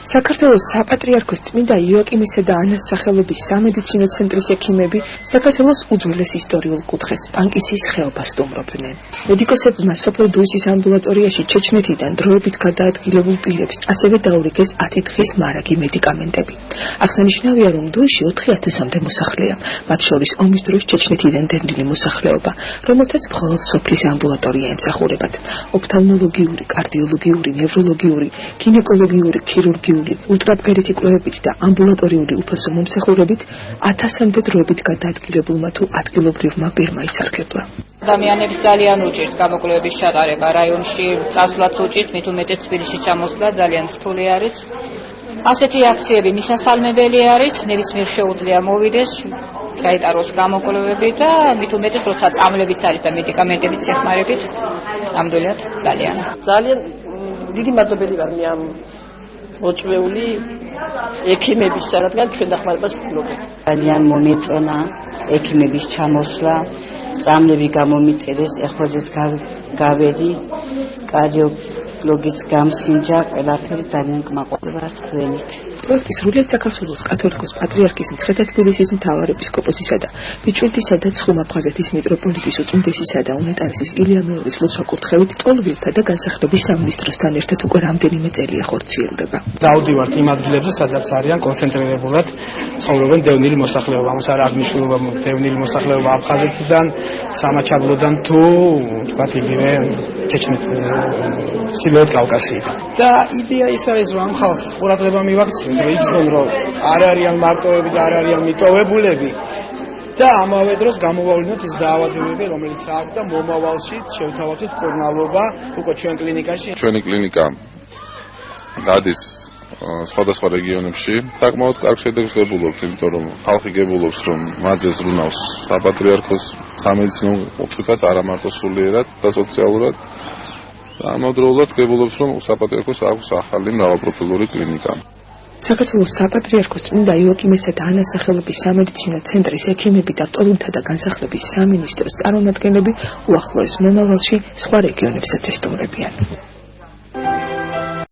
საქართველოს საპატრიარქოს წმინდა იოაკიმისა და ანას სახელობის სამედიცინო ცენტრის ექიმები საქართველოს უძველეს ისტორიულ კუთხეს პანკისის ხეობას სტუმრობდნენ. მედიკოსებმა სოფელ დუისის ამბულატორიაში ჩეჩნეთიდან დროებით გადაადგილებულ პირებს ასევე დაურიგეს 10 დღის მარაგი მედიკამენტები. აღსანიშნავია, რომ დუისში 4000-მდე მოსახლეა, მათ შორის ომის დროს ჩეჩნეთიდან დევნილი მოსახლეობა, რომელთაც მხოლოდ სოფლის ამბულატორია ემსახურებათ. ოფთალმოლოგიური, კარდიოლოგიური, ნევროლოგიური, გინეკოლოგიური, ქირურგიული, ულტრაბგერითი კვლევებით და ამბულატორიული უფასო მომსახურებით 1000-მდე დროებით გადაადგილებულმა თუ ადგილობრივმა პირმა ისარგებლა. ადამიანებს ძალიან უჭირს გამოკვლევების ჩატარება რაიონში, წასვლაც უჭირთ, მით უმეტეს თბილისში ჩამოსვლა ძალიან რთული არის. ასეთი აქციები მისასალმებელი არის, ნებისმიერ შეუძლია მოვიდეს, ჩაიტაროს გამოკვლევები და მით უმეტეს როცა წამლებიც არის და მედიკამენტების წეხმარებით, ნამდვილად ძალიან დიდი მადლობელი ვარ მე ამ მოწვეული ექიმების რადგან ჩვენ დახმარებას ვფლობთ. ძალიან მომეწონა ექიმების ჩამოსვლა, წამლები გამომიწერეს, ეხლაზეც გავედი, კარდიოლოგის გამსინჯა, ყველაფერი ძალიან კმაყოფილება თქვენით. პროექტი სრულიად საქართველოს კათოლიკოს პატრიარქის მცხეთა თბილისის მთავარ ეპისკოპოსისა და ბიჭვინთისა და ცხუმ-აფხაზეთის მიტროპოლიტის უწმიდესისა და უნეტარესის ილია მეორის ლოცვა კურთხევით ტოლვილთა და განსახლების სამინისტროსთან ერთად უკვე რამდენიმე წელია ხორციელდება. დავდივართ იმ ადგილებზე, სადაც არიან კონცენტრირებულად ცხოვრობენ დევნილი მოსახლეობა. ამას არ აღნიშნულობა დევნილი მოსახლეობა აფხაზეთიდან, სამაჩაბლოდან თუ თქვათ იგივე ჩეჩნეთ კავკასიიდან. და იდეა ის არის, რომ ამ ხალხს ყურადღება მივაქცევთ, იცნობენ, რომ არ არიან მარტოები და არ არიან მიტოვებულები და ამავე დროს გამოვავლინოთ ის დაავადებები, რომელიც აქვს და მომავალში შევთავაზოთ მკურნალობა უკვე ჩვენ კლინიკაში. ჩვენი კლინიკა გადის სხვადასხვა რეგიონებში. საკმაოდ კარგ შედეგს ვებულობთ, იმიტომ რომ ხალხი გებულობს, რომ მათზე ზრუნავს საპატრიარქოს სამედიცინო კუთხითაც, არა მარტო სულიერად და სოციალურად. ამავდროულად გებულობს, რომ საპატრიარქოს აქვს ახალი მრავალპროფილური კლინიკა. საქართველოს საპატრიარქოს წმინდა იოაკიმისა და ანას სახელობის სამედიცინო ცენტრის ექიმები და ტოლვილთა და განსახლების სამინისტროს წარმომადგენლები უახლოეს მომავალში სხვა რეგიონებსაც ესტუმრებიან.